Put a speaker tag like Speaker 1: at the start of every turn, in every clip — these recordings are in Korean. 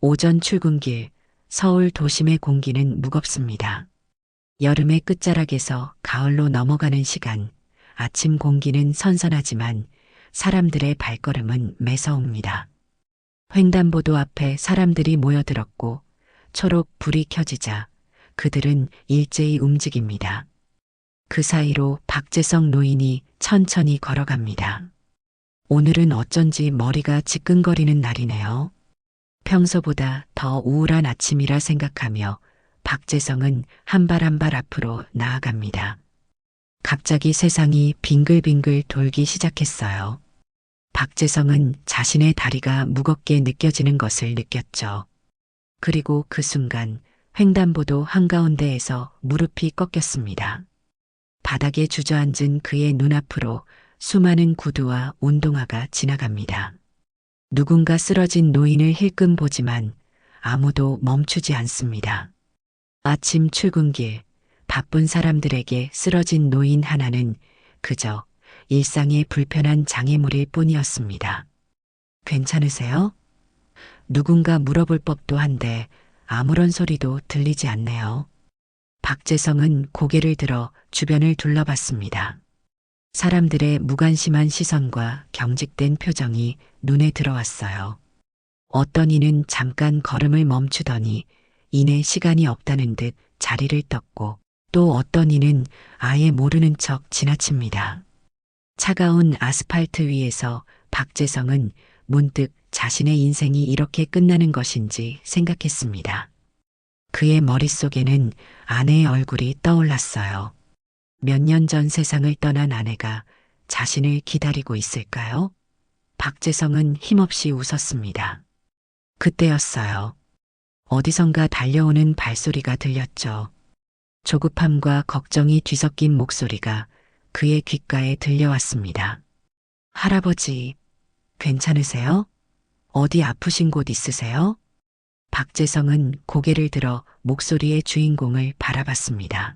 Speaker 1: 오전 출근길, 서울 도심의 공기는 무겁습니다. 여름의 끝자락에서 가을로 넘어가는 시간, 아침 공기는 선선하지만 사람들의 발걸음은 매서웁니다. 횡단보도 앞에 사람들이 모여들었고 초록 불이 켜지자 그들은 일제히 움직입니다. 그 사이로 박재성 노인이 천천히 걸어갑니다. 오늘은 어쩐지 머리가 지끈거리는 날이네요. 평소보다 더 우울한 아침이라 생각하며 박재성은 한 발 한 발 앞으로 나아갑니다. 갑자기 세상이 빙글빙글 돌기 시작했어요. 박재성은 자신의 다리가 무겁게 느껴지는 것을 느꼈죠. 그리고 그 순간 횡단보도 한가운데에서 무릎이 꺾였습니다. 바닥에 주저앉은 그의 눈앞으로 수많은 구두와 운동화가 지나갑니다. 누군가 쓰러진 노인을 힐끔 보지만 아무도 멈추지 않습니다. 아침 출근길, 바쁜 사람들에게 쓰러진 노인 하나는 그저 일상의 불편한 장애물일 뿐이었습니다. 괜찮으세요? 누군가 물어볼 법도 한데 아무런 소리도 들리지 않네요. 박재성은 고개를 들어 주변을 둘러봤습니다. 사람들의 무관심한 시선과 경직된 표정이 눈에 들어왔어요. 어떤 이는 잠깐 걸음을 멈추더니 이내 시간이 없다는 듯 자리를 떴고 또 어떤 이는 아예 모르는 척 지나칩니다. 차가운 아스팔트 위에서 박재성은 문득 자신의 인생이 이렇게 끝나는 것인지 생각했습니다. 그의 머릿속에는 아내의 얼굴이 떠올랐어요. 몇 년 전 세상을 떠난 아내가 자신을 기다리고 있을까요? 박재성은 힘없이 웃었습니다. 그때였어요. 어디선가 달려오는 발소리가 들렸죠. 조급함과 걱정이 뒤섞인 목소리가 그의 귓가에 들려왔습니다. 할아버지, 괜찮으세요? 어디 아프신 곳 있으세요? 박재성은 고개를 들어 목소리의 주인공을 바라봤습니다.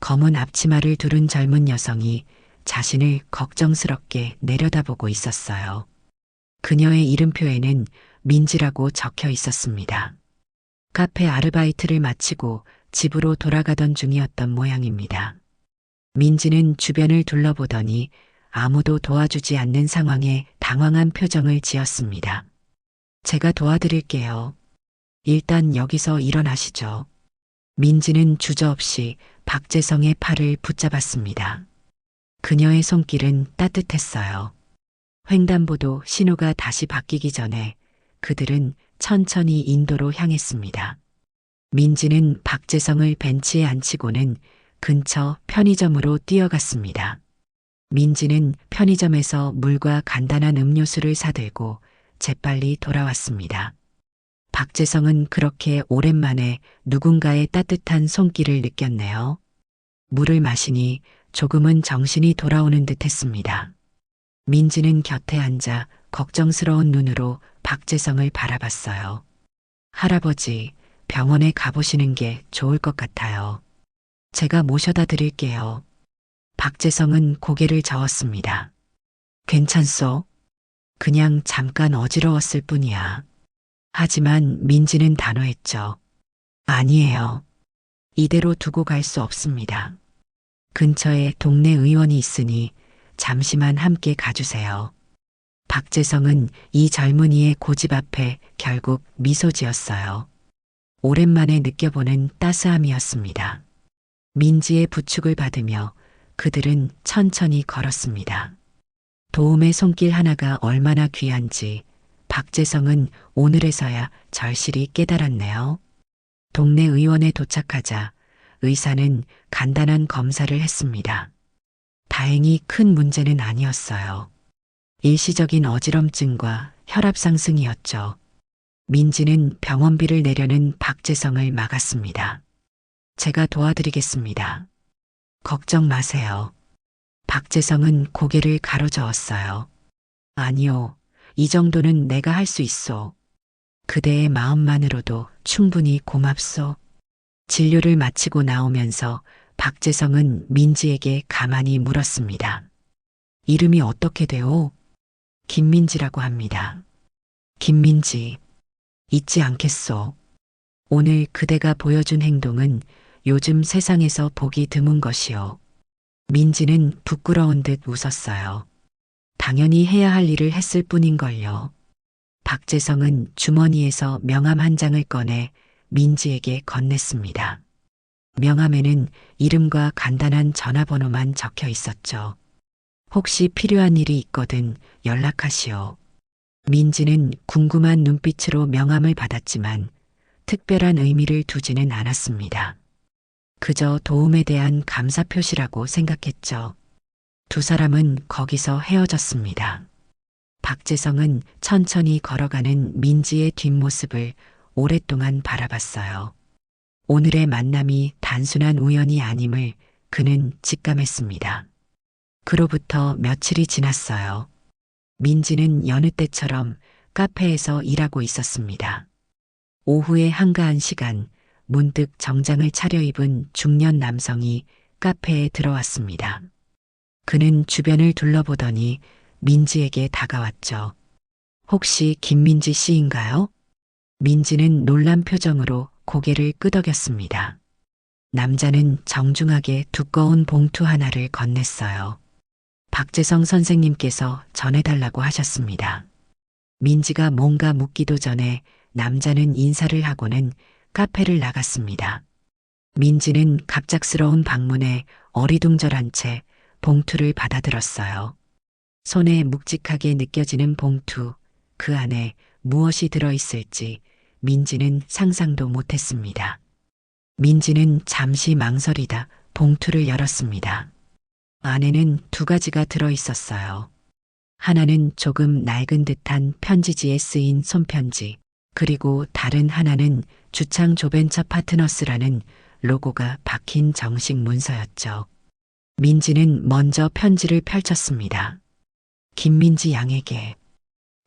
Speaker 1: 검은 앞치마를 두른 젊은 여성이 자신을 걱정스럽게 내려다보고 있었어요. 그녀의 이름표에는 민지라고 적혀 있었습니다. 카페 아르바이트를 마치고 집으로 돌아가던 중이었던 모양입니다. 민지는 주변을 둘러보더니 아무도 도와주지 않는 상황에 당황한 표정을 지었습니다. 제가 도와드릴게요. 일단 여기서 일어나시죠. 민지는 주저없이 박재성의 팔을 붙잡았습니다. 그녀의 손길은 따뜻했어요. 횡단보도 신호가 다시 바뀌기 전에 그들은 천천히 인도로 향했습니다. 민지는 박재성을 벤치에 앉히고는 근처 편의점으로 뛰어갔습니다. 민지는 편의점에서 물과 간단한 음료수를 사들고 재빨리 돌아왔습니다. 박재성은 그렇게 오랜만에 누군가의 따뜻한 손길을 느꼈네요. 물을 마시니 조금은 정신이 돌아오는 듯 했습니다. 민지는 곁에 앉아 걱정스러운 눈으로 박재성을 바라봤어요. 할아버지, 병원에 가보시는 게 좋을 것 같아요. 제가 모셔다 드릴게요. 박재성은 고개를 저었습니다. 괜찮소? 그냥 잠깐 어지러웠을 뿐이야. 하지만 민지는 단호했죠. 아니에요. 이대로 두고 갈 수 없습니다. 근처에 동네 의원이 있으니 잠시만 함께 가주세요. 박재성은 이 젊은이의 고집 앞에 결국 미소 지었어요. 오랜만에 느껴보는 따스함이었습니다. 민지의 부축을 받으며 그들은 천천히 걸었습니다. 도움의 손길 하나가 얼마나 귀한지 박재성은 오늘에서야 절실히 깨달았네요. 동네 의원에 도착하자 의사는 간단한 검사를 했습니다. 다행히 큰 문제는 아니었어요. 일시적인 어지럼증과 혈압 상승이었죠. 민지는 병원비를 내려는 박재성을 막았습니다. 제가 도와드리겠습니다. 걱정 마세요. 박재성은 고개를 가로저었어요. 아니요, 이 정도는 내가 할 수 있소. 그대의 마음만으로도 충분히 고맙소. 진료를 마치고 나오면서 박재성은 민지에게 가만히 물었습니다. 이름이 어떻게 되오? 김민지라고 합니다. 김민지. 잊지 않겠소. 오늘 그대가 보여준 행동은 요즘 세상에서 보기 드문 것이오. 민지는 부끄러운 듯 웃었어요. 당연히 해야 할 일을 했을 뿐인걸요. 박재성은 주머니에서 명함 한 장을 꺼내 민지에게 건넸습니다. 명함에는 이름과 간단한 전화번호만 적혀 있었죠. 혹시 필요한 일이 있거든 연락하시오. 민지는 궁금한 눈빛으로 명함을 받았지만 특별한 의미를 두지는 않았습니다. 그저 도움에 대한 감사 표시라고 생각했죠. 두 사람은 거기서 헤어졌습니다. 박재성은 천천히 걸어가는 민지의 뒷모습을 오랫동안 바라봤어요. 오늘의 만남이 단순한 우연이 아님을 그는 직감했습니다. 그로부터 며칠이 지났어요. 민지는 여느 때처럼 카페에서 일하고 있었습니다. 오후의 한가한 시간, 문득 정장을 차려입은 중년 남성이 카페에 들어왔습니다. 그는 주변을 둘러보더니 민지에게 다가왔죠. 혹시 김민지 씨인가요? 민지는 놀란 표정으로 고개를 끄덕였습니다. 남자는 정중하게 두꺼운 봉투 하나를 건넸어요. 박재성 선생님께서 전해달라고 하셨습니다. 민지가 뭔가 묻기도 전에 남자는 인사를 하고는 카페를 나갔습니다. 민지는 갑작스러운 방문에 어리둥절한 채 봉투를 받아들었어요. 손에 묵직하게 느껴지는 봉투, 그 안에 무엇이 들어있을지 민지는 상상도 못했습니다. 민지는 잠시 망설이다 봉투를 열었습니다. 안에는 두 가지가 들어있었어요. 하나는 조금 낡은 듯한 편지지에 쓰인 손편지, 그리고 다른 하나는 주창 조벤처 파트너스라는 로고가 박힌 정식 문서였죠. 민지는 먼저 편지를 펼쳤습니다. 김민지 양에게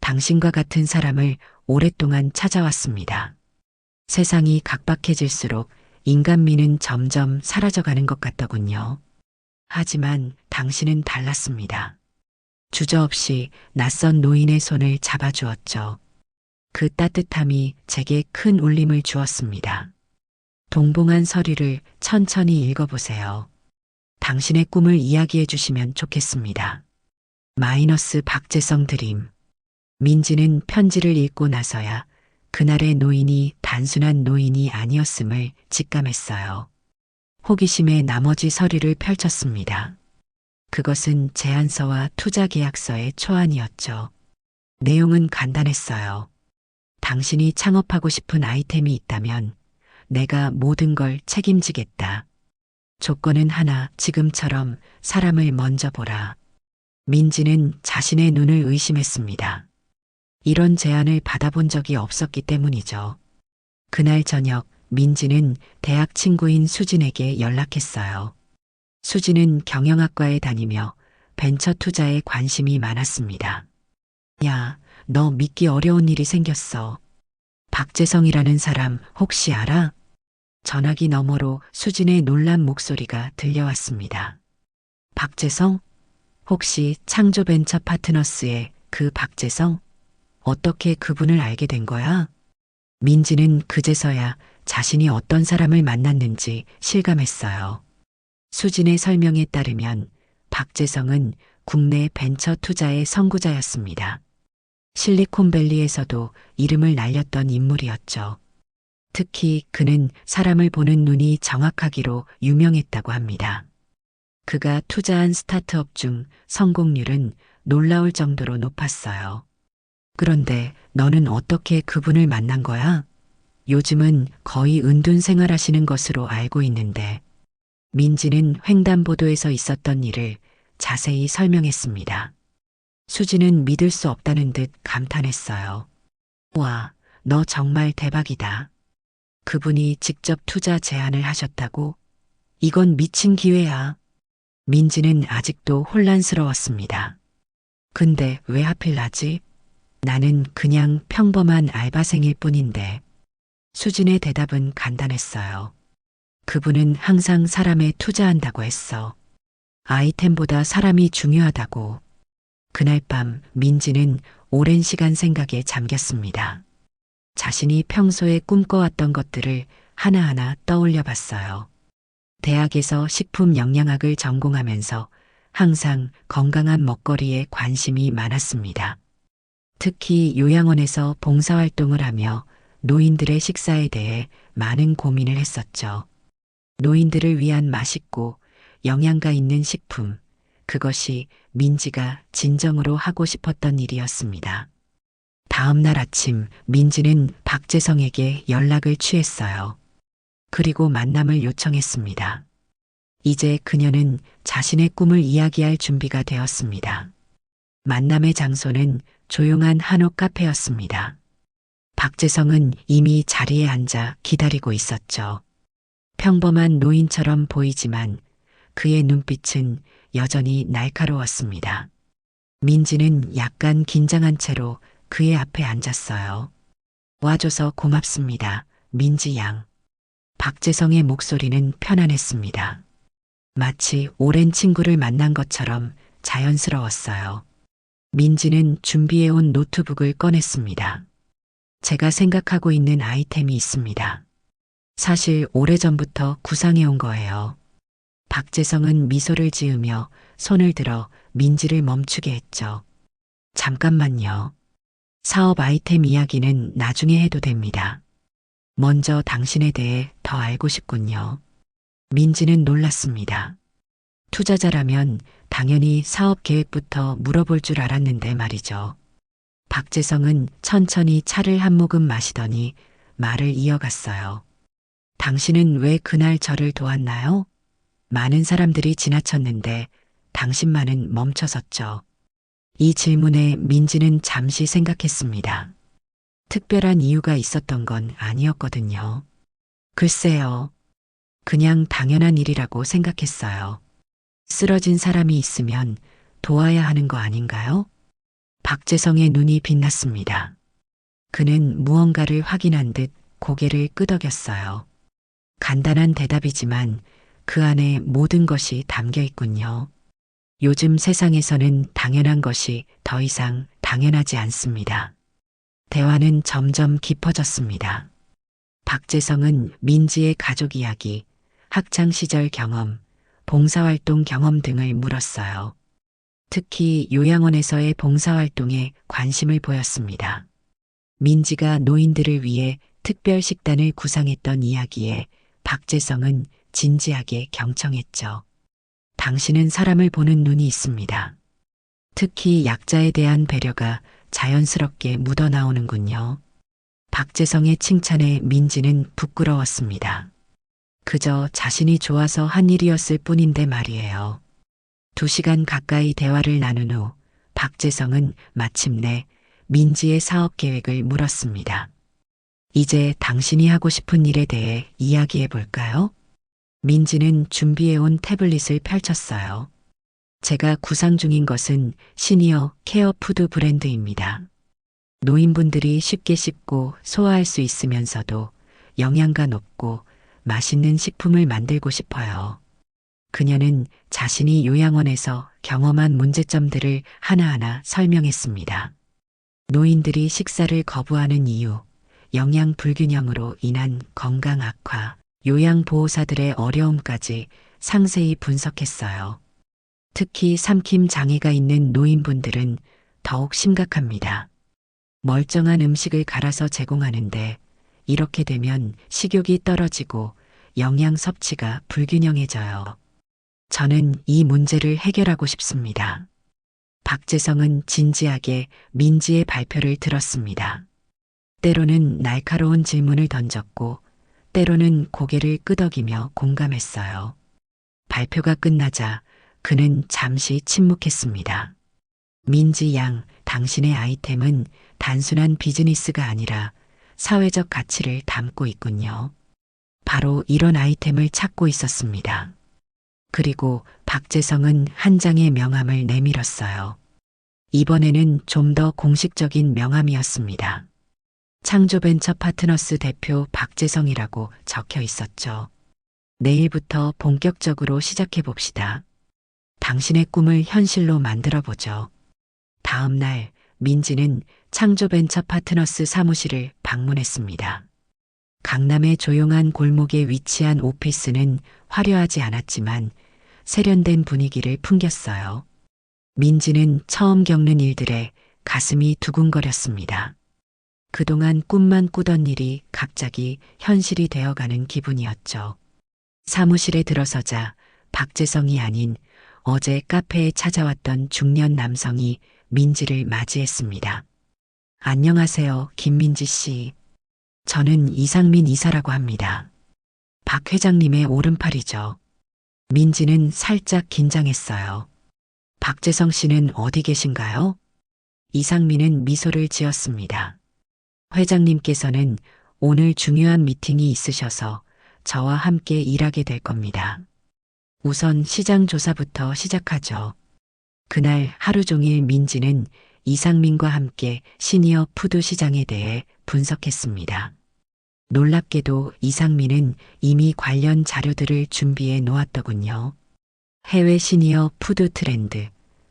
Speaker 1: 당신과 같은 사람을 오랫동안 찾아왔습니다. 세상이 각박해질수록 인간미는 점점 사라져가는 것 같더군요. 하지만 당신은 달랐습니다. 주저없이 낯선 노인의 손을 잡아주었죠. 그 따뜻함이 제게 큰 울림을 주었습니다. 동봉한 서류를 천천히 읽어보세요. 당신의 꿈을 이야기해 주시면 좋겠습니다. 마이너스 박재성 드림. 민지는 편지를 읽고 나서야 그날의 노인이 단순한 노인이 아니었음을 직감했어요. 호기심에 나머지 서류를 펼쳤습니다. 그것은 제안서와 투자계약서의 초안이었죠. 내용은 간단했어요. 당신이 창업하고 싶은 아이템이 있다면 내가 모든 걸 책임지겠다. 조건은 하나, 지금처럼 사람을 먼저 보라. 민지는 자신의 눈을 의심했습니다. 이런 제안을 받아본 적이 없었기 때문이죠. 그날 저녁 민지는 대학 친구인 수진에게 연락했어요. 수진은 경영학과에 다니며 벤처 투자에 관심이 많았습니다. 야, 너 믿기 어려운 일이 생겼어. 박재성이라는 사람 혹시 알아? 전화기 너머로 수진의 놀란 목소리가 들려왔습니다. 박재성? 혹시 창조벤처 파트너스의 그 박재성? 어떻게 그분을 알게 된 거야? 민지는 그제서야 자신이 어떤 사람을 만났는지 실감했어요. 수진의 설명에 따르면 박재성은 국내 벤처 투자의 선구자였습니다. 실리콘밸리에서도 이름을 날렸던 인물이었죠. 특히 그는 사람을 보는 눈이 정확하기로 유명했다고 합니다. 그가 투자한 스타트업 중 성공률은 놀라울 정도로 높았어요. 그런데 너는 어떻게 그분을 만난 거야? 요즘은 거의 은둔 생활하시는 것으로 알고 있는데. 민지는 횡단보도에서 있었던 일을 자세히 설명했습니다. 수지는 믿을 수 없다는 듯 감탄했어요. 와, 너 정말 대박이다. 그분이 직접 투자 제안을 하셨다고? 이건 미친 기회야. 민지는 아직도 혼란스러웠습니다. 근데 왜 하필 나지? 나는 그냥 평범한 알바생일 뿐인데. 수진의 대답은 간단했어요. 그분은 항상 사람에 투자한다고 했어. 아이템보다 사람이 중요하다고. 그날 밤 민지는 오랜 시간 생각에 잠겼습니다. 자신이 평소에 꿈꿔왔던 것들을 하나하나 떠올려 봤어요. 대학에서 식품 영양학을 전공하면서 항상 건강한 먹거리에 관심이 많았습니다. 특히 요양원에서 봉사활동을 하며 노인들의 식사에 대해 많은 고민을 했었죠. 노인들을 위한 맛있고 영양가 있는 식품, 그것이 민지가 진정으로 하고 싶었던 일이었습니다. 다음 날 아침 민지는 박재성에게 연락을 취했어요. 그리고 만남을 요청했습니다. 이제 그녀는 자신의 꿈을 이야기할 준비가 되었습니다. 만남의 장소는 조용한 한옥 카페였습니다. 박재성은 이미 자리에 앉아 기다리고 있었죠. 평범한 노인처럼 보이지만 그의 눈빛은 여전히 날카로웠습니다. 민지는 약간 긴장한 채로 그의 앞에 앉았어요. 와줘서 고맙습니다, 민지 양. 박재성의 목소리는 편안했습니다. 마치 오랜 친구를 만난 것처럼 자연스러웠어요. 민지는 준비해온 노트북을 꺼냈습니다. 제가 생각하고 있는 아이템이 있습니다. 사실 오래전부터 구상해온 거예요. 박재성은 미소를 지으며 손을 들어 민지를 멈추게 했죠. 잠깐만요. 사업 아이템 이야기는 나중에 해도 됩니다. 먼저 당신에 대해 더 알고 싶군요. 민지는 놀랐습니다. 투자자라면 당연히 사업 계획부터 물어볼 줄 알았는데 말이죠. 박재성은 천천히 차를 한 모금 마시더니 말을 이어갔어요. 당신은 왜 그날 저를 도왔나요? 많은 사람들이 지나쳤는데 당신만은 멈춰섰죠. 이 질문에 민지는 잠시 생각했습니다. 특별한 이유가 있었던 건 아니었거든요. 글쎄요. 그냥 당연한 일이라고 생각했어요. 쓰러진 사람이 있으면 도와야 하는 거 아닌가요? 박재성의 눈이 빛났습니다. 그는 무언가를 확인한 듯 고개를 끄덕였어요. 간단한 대답이지만 그 안에 모든 것이 담겨 있군요. 요즘 세상에서는 당연한 것이 더 이상 당연하지 않습니다. 대화는 점점 깊어졌습니다. 박재성은 민지의 가족 이야기, 학창시절 경험, 봉사활동 경험 등을 물었어요. 특히 요양원에서의 봉사활동에 관심을 보였습니다. 민지가 노인들을 위해 특별 식단을 구상했던 이야기에 박재성은 진지하게 경청했죠. 당신은 사람을 보는 눈이 있습니다. 특히 약자에 대한 배려가 자연스럽게 묻어나오는군요. 박재성의 칭찬에 민지는 부끄러웠습니다. 그저 자신이 좋아서 한 일이었을 뿐인데 말이에요. 2시간 가까이 대화를 나눈 후 박재성은 마침내 민지의 사업 계획을 물었습니다. 이제 당신이 하고 싶은 일에 대해 이야기해 볼까요? 민지는 준비해온 태블릿을 펼쳤어요. 제가 구상 중인 것은 시니어 케어 푸드 브랜드입니다. 노인분들이 쉽게 씹고 소화할 수 있으면서도 영양가 높고 맛있는 식품을 만들고 싶어요. 그녀는 자신이 요양원에서 경험한 문제점들을 하나하나 설명했습니다. 노인들이 식사를 거부하는 이유, 영양 불균형으로 인한 건강 악화, 요양보호사들의 어려움까지 상세히 분석했어요. 특히 삼킴 장애가 있는 노인분들은 더욱 심각합니다. 멀쩡한 음식을 갈아서 제공하는데 이렇게 되면 식욕이 떨어지고 영양 섭취가 불균형해져요. 저는 이 문제를 해결하고 싶습니다. 박재성은 진지하게 민지의 발표를 들었습니다. 때로는 날카로운 질문을 던졌고 때로는 고개를 끄덕이며 공감했어요. 발표가 끝나자 그는 잠시 침묵했습니다. 민지 양, 당신의 아이템은 단순한 비즈니스가 아니라 사회적 가치를 담고 있군요. 바로 이런 아이템을 찾고 있었습니다. 그리고 박재성은 한 장의 명함을 내밀었어요. 이번에는 좀 더 공식적인 명함이었습니다. 창조벤처 파트너스 대표 박재성이라고 적혀 있었죠. 내일부터 본격적으로 시작해 봅시다. 당신의 꿈을 현실로 만들어 보죠. 다음 날 민지는 창조벤처 파트너스 사무실을 방문했습니다. 강남의 조용한 골목에 위치한 오피스는 화려하지 않았지만 세련된 분위기를 풍겼어요. 민지는 처음 겪는 일들에 가슴이 두근거렸습니다. 그동안 꿈만 꾸던 일이 갑자기 현실이 되어가는 기분이었죠. 사무실에 들어서자 박재성이 아닌 어제 카페에 찾아왔던 중년 남성이 민지를 맞이했습니다. 안녕하세요, 김민지 씨. 저는 이상민 이사라고 합니다. 박 회장님의 오른팔이죠. 민지는 살짝 긴장했어요. 박재성 씨는 어디 계신가요? 이상민은 미소를 지었습니다. 회장님께서는 오늘 중요한 미팅이 있으셔서 저와 함께 일하게 될 겁니다. 우선 시장 조사부터 시작하죠. 그날 하루 종일 민지는 이상민과 함께 시니어 푸드 시장에 대해 분석했습니다. 놀랍게도 이상민은 이미 관련 자료들을 준비해 놓았더군요. 해외 시니어 푸드 트렌드,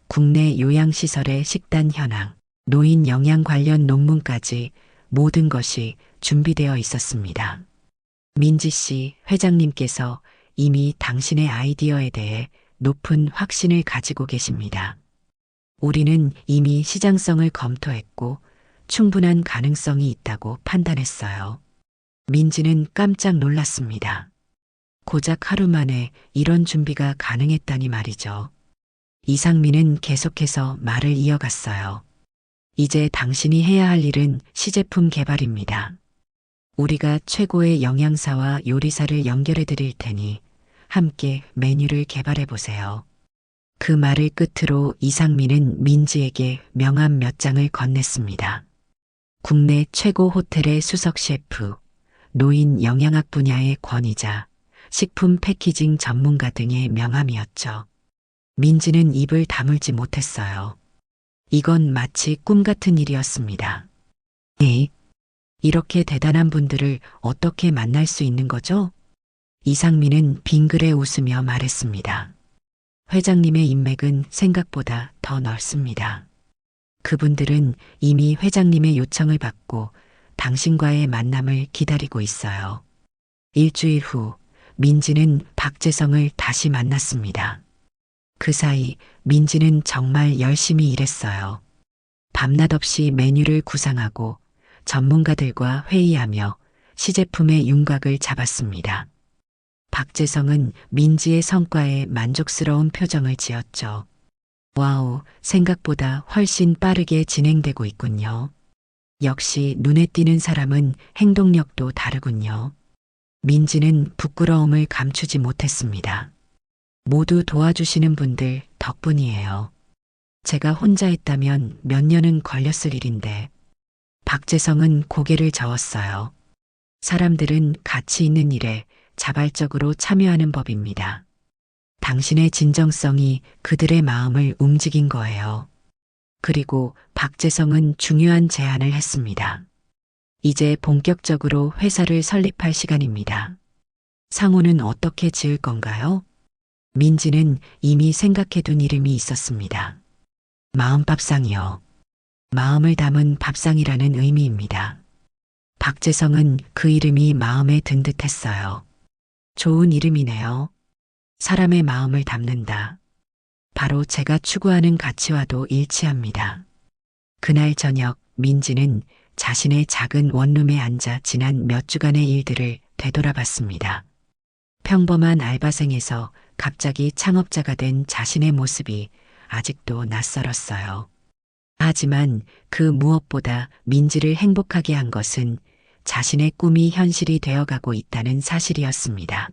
Speaker 1: 국내 요양시설의 식단 현황, 노인 영양 관련 논문까지 모든 것이 준비되어 있었습니다. 민지 씨, 회장님께서 이미 당신의 아이디어에 대해 높은 확신을 가지고 계십니다. 우리는 이미 시장성을 검토했고 충분한 가능성이 있다고 판단했어요. 민지는 깜짝 놀랐습니다. 고작 하루 만에 이런 준비가 가능했다니 말이죠. 이상민은 계속해서 말을 이어갔어요. 이제 당신이 해야 할 일은 시제품 개발입니다. 우리가 최고의 영양사와 요리사를 연결해 드릴 테니 함께 메뉴를 개발해 보세요. 그 말을 끝으로 이상민은 민지에게 명함 몇 장을 건넸습니다. 국내 최고 호텔의 수석 셰프, 노인 영양학 분야의 권위자, 식품 패키징 전문가 등의 명함이었죠. 민지는 입을 다물지 못했어요. 이건 마치 꿈 같은 일이었습니다. 네. 이렇게 대단한 분들을 어떻게 만날 수 있는 거죠? 이상민은 빙그레 웃으며 말했습니다. 회장님의 인맥은 생각보다 더 넓습니다. 그분들은 이미 회장님의 요청을 받고 당신과의 만남을 기다리고 있어요. 일주일 후 민지는 박재성을 다시 만났습니다. 그 사이 민지는 정말 열심히 일했어요. 밤낮 없이 메뉴를 구상하고 전문가들과 회의하며 시제품의 윤곽을 잡았습니다. 박재성은 민지의 성과에 만족스러운 표정을 지었죠. 와우, 생각보다 훨씬 빠르게 진행되고 있군요. 역시 눈에 띄는 사람은 행동력도 다르군요. 민지는 부끄러움을 감추지 못했습니다. 모두 도와주시는 분들 덕분이에요. 제가 혼자 했다면 몇 년은 걸렸을 일인데. 박재성은 고개를 저었어요. 사람들은 가치 있는 일에 자발적으로 참여하는 법입니다. 당신의 진정성이 그들의 마음을 움직인 거예요. 그리고 박재성은 중요한 제안을 했습니다. 이제 본격적으로 회사를 설립할 시간입니다. 상호는 어떻게 지을 건가요? 민지는 이미 생각해둔 이름이 있었습니다. 마음밥상이요. 마음을 담은 밥상이라는 의미입니다. 박재성은 그 이름이 마음에 든 듯했어요. 좋은 이름이네요. 사람의 마음을 담는다. 바로 제가 추구하는 가치와도 일치합니다. 그날 저녁 민지는 자신의 작은 원룸에 앉아 지난 몇 주간의 일들을 되돌아봤습니다. 평범한 알바생에서 갑자기 창업자가 된 자신의 모습이 아직도 낯설었어요. 하지만 그 무엇보다 민지를 행복하게 한 것은 자신의 꿈이 현실이 되어가고 있다는 사실이었습니다.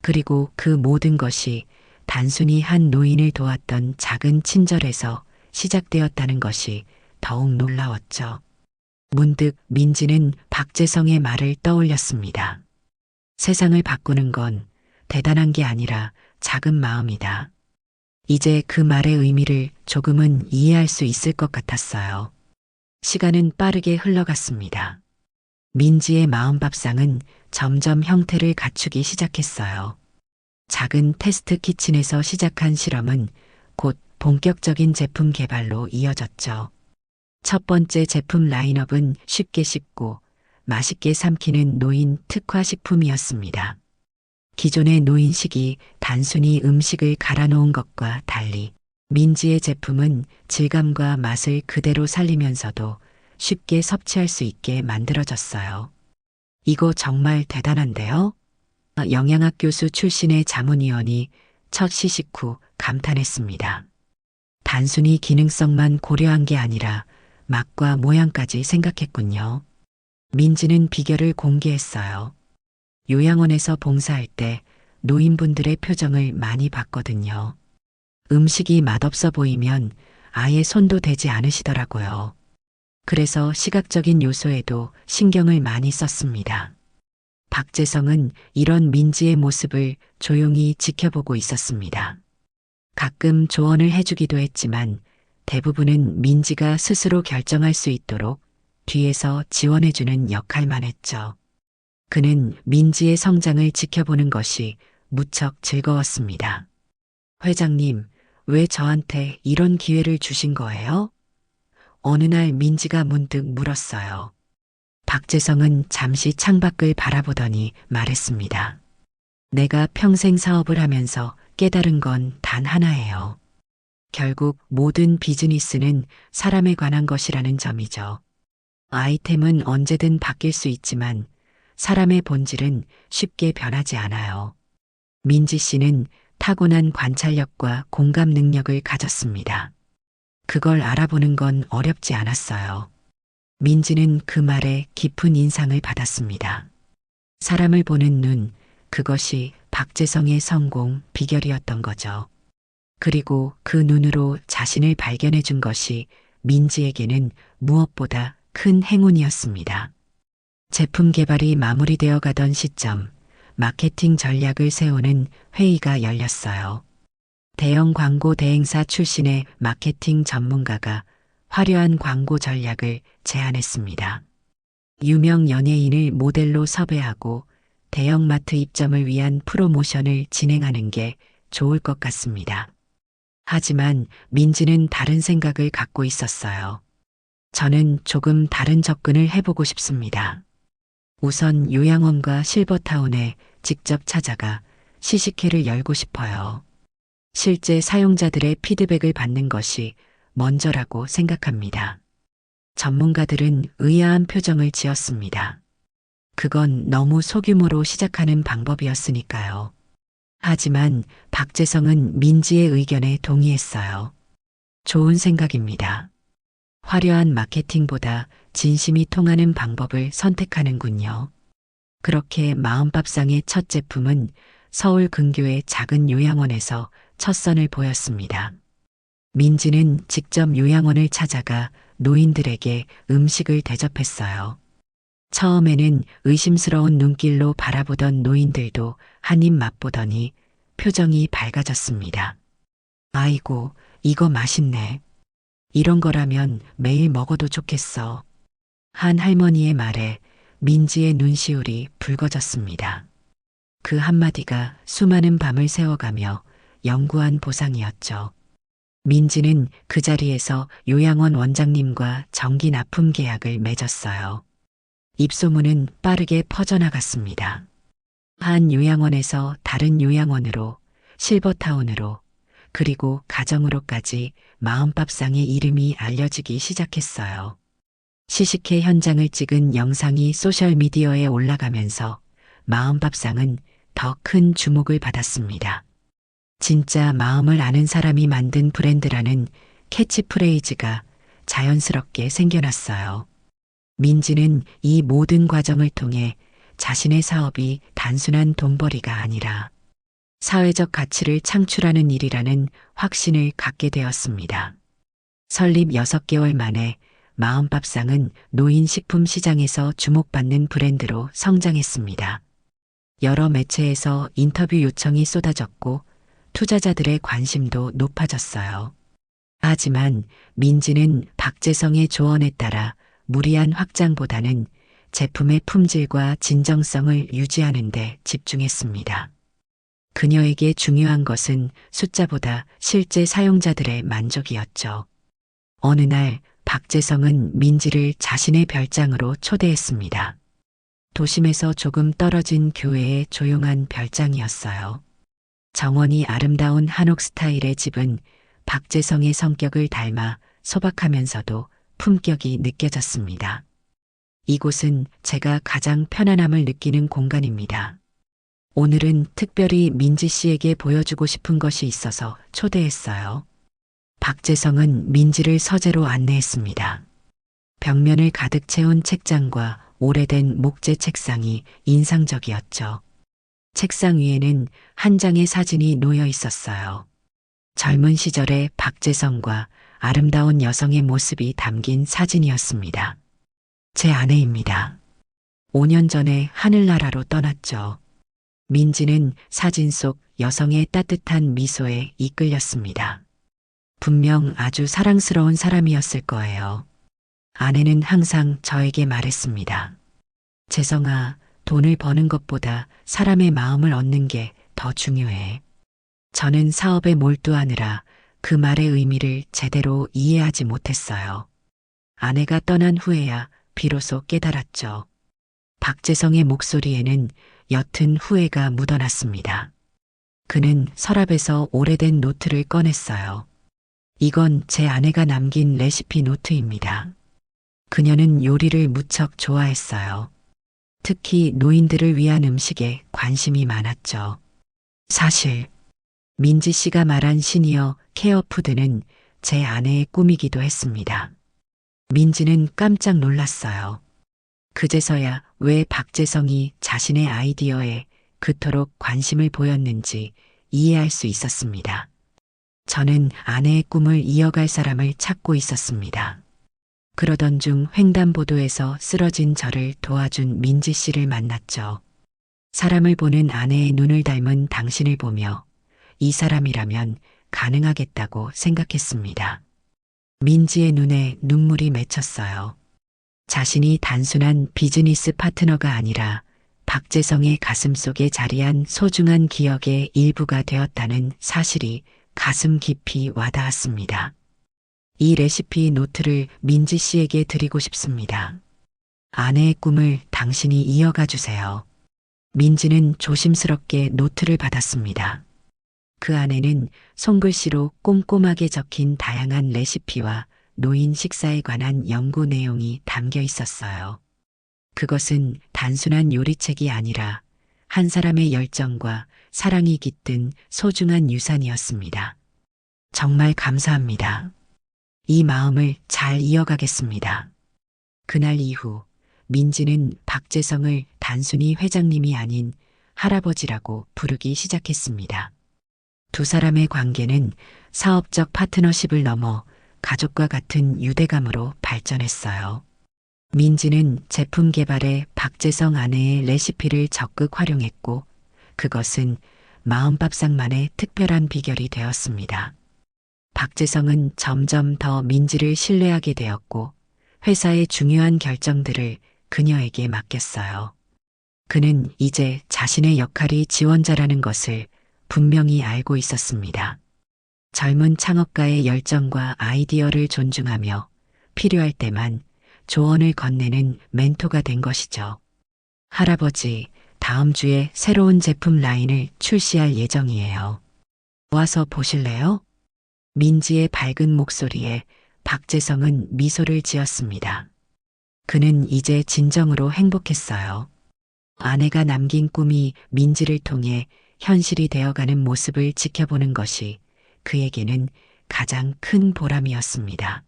Speaker 1: 그리고 그 모든 것이 단순히 한 노인을 도왔던 작은 친절에서 시작되었다는 것이 더욱 놀라웠죠. 문득 민지는 박재성의 말을 떠올렸습니다. 세상을 바꾸는 건 대단한 게 아니라 작은 마음이다. 이제 그 말의 의미를 조금은 이해할 수 있을 것 같았어요. 시간은 빠르게 흘러갔습니다. 민지의 마음밥상은 점점 형태를 갖추기 시작했어요. 작은 테스트 키친에서 시작한 실험은 곧 본격적인 제품 개발로 이어졌죠. 첫 번째 제품 라인업은 쉽게 씹고 맛있게 삼키는 노인 특화 식품이었습니다. 기존의 노인식이 단순히 음식을 갈아놓은 것과 달리 민지의 제품은 질감과 맛을 그대로 살리면서도 쉽게 섭취할 수 있게 만들어졌어요. 이거 정말 대단한데요? 영양학 교수 출신의 자문위원이 첫 시식 후 감탄했습니다. 단순히 기능성만 고려한 게 아니라 맛과 모양까지 생각했군요. 민지는 비결을 공개했어요. 요양원에서 봉사할 때 노인분들의 표정을 많이 봤거든요. 음식이 맛없어 보이면 아예 손도 대지 않으시더라고요. 그래서 시각적인 요소에도 신경을 많이 썼습니다. 박재성은 이런 민지의 모습을 조용히 지켜보고 있었습니다. 가끔 조언을 해주기도 했지만 대부분은 민지가 스스로 결정할 수 있도록 뒤에서 지원해주는 역할만 했죠. 그는 민지의 성장을 지켜보는 것이 무척 즐거웠습니다. 회장님, 왜 저한테 이런 기회를 주신 거예요? 어느 날 민지가 문득 물었어요. 박재성은 잠시 창밖을 바라보더니 말했습니다. 내가 평생 사업을 하면서 깨달은 건 단 하나예요. 결국 모든 비즈니스는 사람에 관한 것이라는 점이죠. 아이템은 언제든 바뀔 수 있지만 사람의 본질은 쉽게 변하지 않아요. 민지 씨는 타고난 관찰력과 공감 능력을 가졌습니다. 그걸 알아보는 건 어렵지 않았어요. 민지는 그 말에 깊은 인상을 받았습니다. 사람을 보는 눈, 그것이 박재성의 성공 비결이었던 거죠. 그리고 그 눈으로 자신을 발견해 준 것이 민지에게는 무엇보다 큰 행운이었습니다. 제품 개발이 마무리되어 가던 시점, 마케팅 전략을 세우는 회의가 열렸어요. 대형 광고 대행사 출신의 마케팅 전문가가 화려한 광고 전략을 제안했습니다. 유명 연예인을 모델로 섭외하고 대형마트 입점을 위한 프로모션을 진행하는 게 좋을 것 같습니다. 하지만 민지는 다른 생각을 갖고 있었어요. 저는 조금 다른 접근을 해보고 싶습니다. 우선 요양원과 실버타운에 직접 찾아가 시식회를 열고 싶어요. 실제 사용자들의 피드백을 받는 것이 먼저라고 생각합니다. 전문가들은 의아한 표정을 지었습니다. 그건 너무 소규모로 시작하는 방법이었으니까요. 하지만 박재성은 민지의 의견에 동의했어요. 좋은 생각입니다. 화려한 마케팅보다 진심이 통하는 방법을 선택하는군요. 그렇게 마음밥상의 첫 제품은 서울 근교의 작은 요양원에서 첫 선을 보였습니다. 민지는 직접 요양원을 찾아가 노인들에게 음식을 대접했어요. 처음에는 의심스러운 눈길로 바라보던 노인들도 한 입 맛보더니 표정이 밝아졌습니다. 아이고, 이거 맛있네. 이런 거라면 매일 먹어도 좋겠어. 한 할머니의 말에 민지의 눈시울이 붉어졌습니다. 그 한마디가 수많은 밤을 새워가며 영구한 보상이었죠. 민지는 그 자리에서 요양원 원장님과 정기 납품 계약을 맺었어요. 입소문은 빠르게 퍼져나갔습니다. 한 요양원에서 다른 요양원으로, 실버타운으로, 그리고 가정으로까지 마음밥상의 이름이 알려지기 시작했어요. 시식회 현장을 찍은 영상이 소셜미디어에 올라가면서 마음밥상은 더 큰 주목을 받았습니다. 진짜 마음을 아는 사람이 만든 브랜드라는 캐치프레이즈가 자연스럽게 생겨났어요. 민지는 이 모든 과정을 통해 자신의 사업이 단순한 돈벌이가 아니라 사회적 가치를 창출하는 일이라는 확신을 갖게 되었습니다. 설립 6개월 만에 마음밥상은 노인식품 시장에서 주목받는 브랜드로 성장했습니다. 여러 매체에서 인터뷰 요청이 쏟아졌고 투자자들의 관심도 높아졌어요. 하지만 민지는 박재성의 조언에 따라 무리한 확장보다는 제품의 품질과 진정성을 유지하는 데 집중했습니다. 그녀에게 중요한 것은 숫자보다 실제 사용자들의 만족이었죠. 어느 날 박재성은 민지를 자신의 별장으로 초대했습니다. 도심에서 조금 떨어진 교회의 조용한 별장이었어요. 정원이 아름다운 한옥 스타일의 집은 박재성의 성격을 닮아 소박하면서도 품격이 느껴졌습니다. 이곳은 제가 가장 편안함을 느끼는 공간입니다. 오늘은 특별히 민지 씨에게 보여주고 싶은 것이 있어서 초대했어요. 박재성은 민지를 서재로 안내했습니다. 벽면을 가득 채운 책장과 오래된 목재 책상이 인상적이었죠. 책상 위에는 한 장의 사진이 놓여 있었어요. 젊은 시절의 박재성과 아름다운 여성의 모습이 담긴 사진이었습니다. 제 아내입니다. 5년 전에 하늘나라로 떠났죠. 민지는 사진 속 여성의 따뜻한 미소에 이끌렸습니다. 분명 아주 사랑스러운 사람이었을 거예요. 아내는 항상 저에게 말했습니다. 재성아, 돈을 버는 것보다 사람의 마음을 얻는 게 더 중요해. 저는 사업에 몰두하느라 그 말의 의미를 제대로 이해하지 못했어요. 아내가 떠난 후에야 비로소 깨달았죠. 박재성의 목소리에는 옅은 후회가 묻어났습니다. 그는 서랍에서 오래된 노트를 꺼냈어요. 이건 제 아내가 남긴 레시피 노트입니다. 그녀는 요리를 무척 좋아했어요. 특히 노인들을 위한 음식에 관심이 많았죠. 사실 민지 씨가 말한 시니어 케어 푸드는 제 아내의 꿈이기도 했습니다. 민지는 깜짝 놀랐어요. 그제서야 왜 박재성이 자신의 아이디어에 그토록 관심을 보였는지 이해할 수 있었습니다. 저는 아내의 꿈을 이어갈 사람을 찾고 있었습니다. 그러던 중 횡단보도에서 쓰러진 저를 도와준 민지 씨를 만났죠. 사람을 보는 아내의 눈을 닮은 당신을 보며 이 사람이라면 가능하겠다고 생각했습니다. 민지의 눈에 눈물이 맺혔어요. 자신이 단순한 비즈니스 파트너가 아니라 박재성의 가슴속에 자리한 소중한 기억의 일부가 되었다는 사실이 가슴 깊이 와닿았습니다. 이 레시피 노트를 민지 씨에게 드리고 싶습니다. 아내의 꿈을 당신이 이어가 주세요. 민지는 조심스럽게 노트를 받았습니다. 그 안에는 손글씨로 꼼꼼하게 적힌 다양한 레시피와 노인 식사에 관한 연구 내용이 담겨 있었어요. 그것은 단순한 요리책이 아니라 한 사람의 열정과 사랑이 깃든 소중한 유산이었습니다. 정말 감사합니다. 이 마음을 잘 이어가겠습니다. 그날 이후 민지는 박재성을 단순히 회장님이 아닌 할아버지라고 부르기 시작했습니다. 두 사람의 관계는 사업적 파트너십을 넘어 가족과 같은 유대감으로 발전했어요. 민지는 제품 개발에 박재성 아내의 레시피를 적극 활용했고 그것은 마음밥상만의 특별한 비결이 되었습니다. 박재성은 점점 더 민지를 신뢰하게 되었고 회사의 중요한 결정들을 그녀에게 맡겼어요. 그는 이제 자신의 역할이 지원자라는 것을 분명히 알고 있었습니다. 젊은 창업가의 열정과 아이디어를 존중하며 필요할 때만 조언을 건네는 멘토가 된 것이죠. 할아버지, 다음 주에 새로운 제품 라인을 출시할 예정이에요. 와서 보실래요? 민지의 밝은 목소리에 박재성은 미소를 지었습니다. 그는 이제 진정으로 행복했어요. 아내가 남긴 꿈이 민지를 통해 현실이 되어가는 모습을 지켜보는 것이 그에게는 가장 큰 보람이었습니다.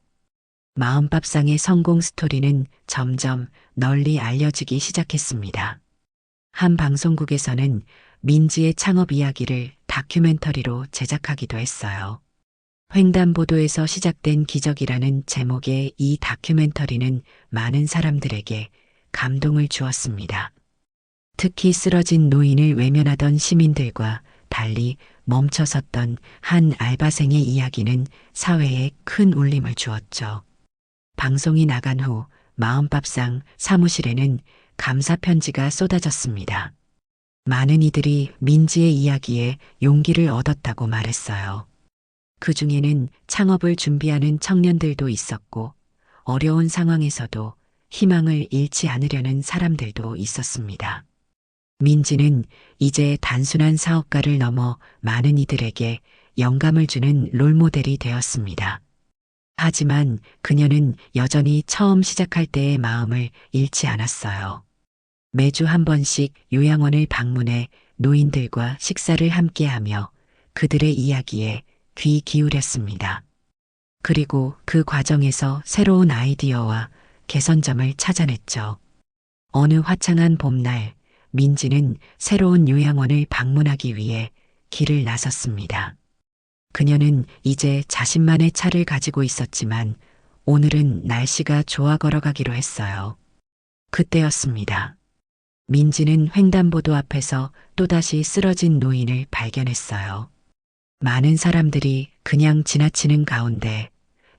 Speaker 1: 마음밥상의 성공 스토리는 점점 널리 알려지기 시작했습니다. 한 방송국에서는 민지의 창업 이야기를 다큐멘터리로 제작하기도 했어요. 횡단보도에서 시작된 기적이라는 제목의 이 다큐멘터리는 많은 사람들에게 감동을 주었습니다. 특히 쓰러진 노인을 외면하던 시민들과 달리 멈춰섰던 한 알바생의 이야기는 사회에 큰 울림을 주었죠. 방송이 나간 후 마음밥상 사무실에는 감사 편지가 쏟아졌습니다. 많은 이들이 민지의 이야기에 용기를 얻었다고 말했어요. 그 중에는 창업을 준비하는 청년들도 있었고 어려운 상황에서도 희망을 잃지 않으려는 사람들도 있었습니다. 민지는 이제 단순한 사업가를 넘어 많은 이들에게 영감을 주는 롤모델이 되었습니다. 하지만 그녀는 여전히 처음 시작할 때의 마음을 잃지 않았어요. 매주 한 번씩 요양원을 방문해 노인들과 식사를 함께하며 그들의 이야기에 귀 기울였습니다. 그리고 그 과정에서 새로운 아이디어와 개선점을 찾아냈죠. 어느 화창한 봄날, 민지는 새로운 요양원을 방문하기 위해 길을 나섰습니다. 그녀는 이제 자신만의 차를 가지고 있었지만 오늘은 날씨가 좋아 걸어가기로 했어요. 그때였습니다. 민지는 횡단보도 앞에서 또다시 쓰러진 노인을 발견했어요. 많은 사람들이 그냥 지나치는 가운데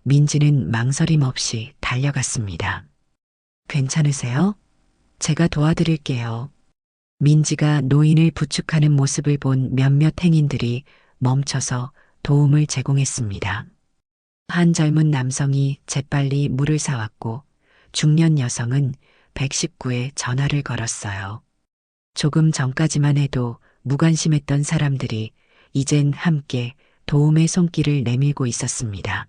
Speaker 1: 민지는 망설임 없이 달려갔습니다. 괜찮으세요? 제가 도와드릴게요. 민지가 노인을 부축하는 모습을 본 몇몇 행인들이 멈춰서 도움을 제공했습니다. 한 젊은 남성이 재빨리 물을 사왔고 중년 여성은 119에 전화를 걸었어요. 조금 전까지만 해도 무관심했던 사람들이 이젠 함께 도움의 손길을 내밀고 있었습니다.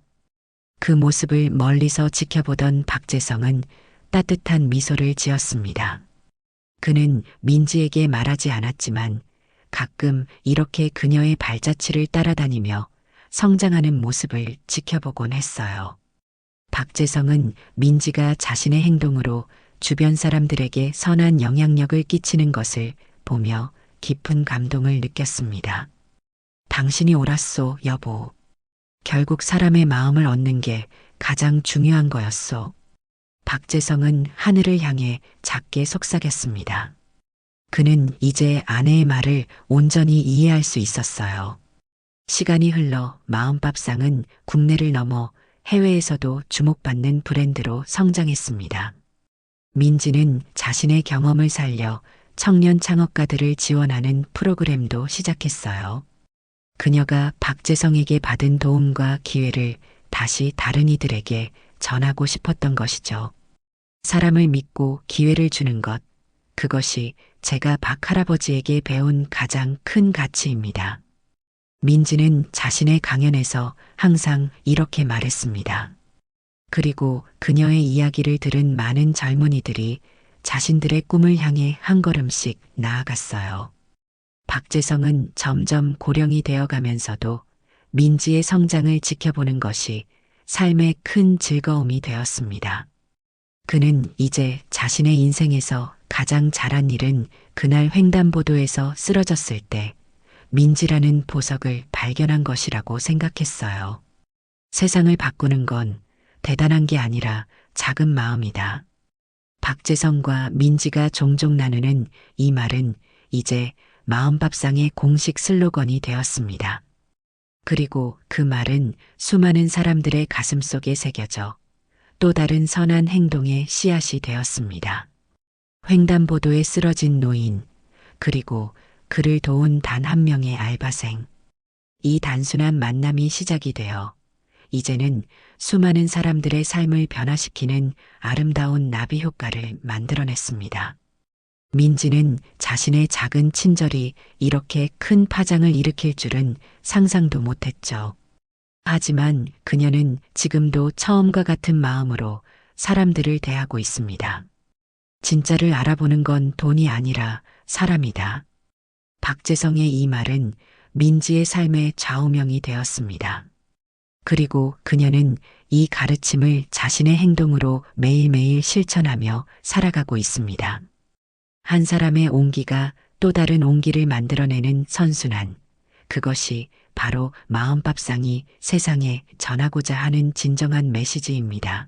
Speaker 1: 그 모습을 멀리서 지켜보던 박재성은 따뜻한 미소를 지었습니다. 그는 민지에게 말하지 않았지만 가끔 이렇게 그녀의 발자취를 따라다니며 성장하는 모습을 지켜보곤 했어요. 박재성은 민지가 자신의 행동으로 주변 사람들에게 선한 영향력을 끼치는 것을 보며 깊은 감동을 느꼈습니다. 당신이 옳았소, 여보. 결국 사람의 마음을 얻는 게 가장 중요한 거였소. 박재성은 하늘을 향해 작게 속삭였습니다. 그는 이제 아내의 말을 온전히 이해할 수 있었어요. 시간이 흘러 마음밥상은 국내를 넘어 해외에서도 주목받는 브랜드로 성장했습니다. 민지는 자신의 경험을 살려 청년 창업가들을 지원하는 프로그램도 시작했어요. 그녀가 박재성에게 받은 도움과 기회를 다시 다른 이들에게 전하고 싶었던 것이죠. 사람을 믿고 기회를 주는 것, 그것이 제가 박 할아버지에게 배운 가장 큰 가치입니다. 민지는 자신의 강연에서 항상 이렇게 말했습니다. 그리고 그녀의 이야기를 들은 많은 젊은이들이 자신들의 꿈을 향해 한 걸음씩 나아갔어요. 박재성은 점점 고령이 되어가면서도 민지의 성장을 지켜보는 것이 삶의 큰 즐거움이 되었습니다. 그는 이제 자신의 인생에서 가장 잘한 일은 그날 횡단보도에서 쓰러졌을 때 민지라는 보석을 발견한 것이라고 생각했어요. 세상을 바꾸는 건 대단한 게 아니라 작은 마음이다. 박재성과 민지가 종종 나누는 이 말은 이제 마음밥상의 공식 슬로건이 되었습니다. 그리고 그 말은 수많은 사람들의 가슴속에 새겨져 또 다른 선한 행동의 씨앗이 되었습니다. 횡단보도에 쓰러진 노인, 그리고 그를 도운 단 한 명의 알바생. 이 단순한 만남이 시작이 되어 이제는 수많은 사람들의 삶을 변화시키는 아름다운 나비 효과를 만들어냈습니다. 민지는 자신의 작은 친절이 이렇게 큰 파장을 일으킬 줄은 상상도 못했죠. 하지만 그녀는 지금도 처음과 같은 마음으로 사람들을 대하고 있습니다. 진짜를 알아보는 건 돈이 아니라 사람이다. 박재성의 이 말은 민지의 삶의 좌우명이 되었습니다. 그리고 그녀는 이 가르침을 자신의 행동으로 매일매일 실천하며 살아가고 있습니다. 한 사람의 온기가 또 다른 온기를 만들어내는 선순환. 그것이 바로 마음밥상이 세상에 전하고자 하는 진정한 메시지입니다.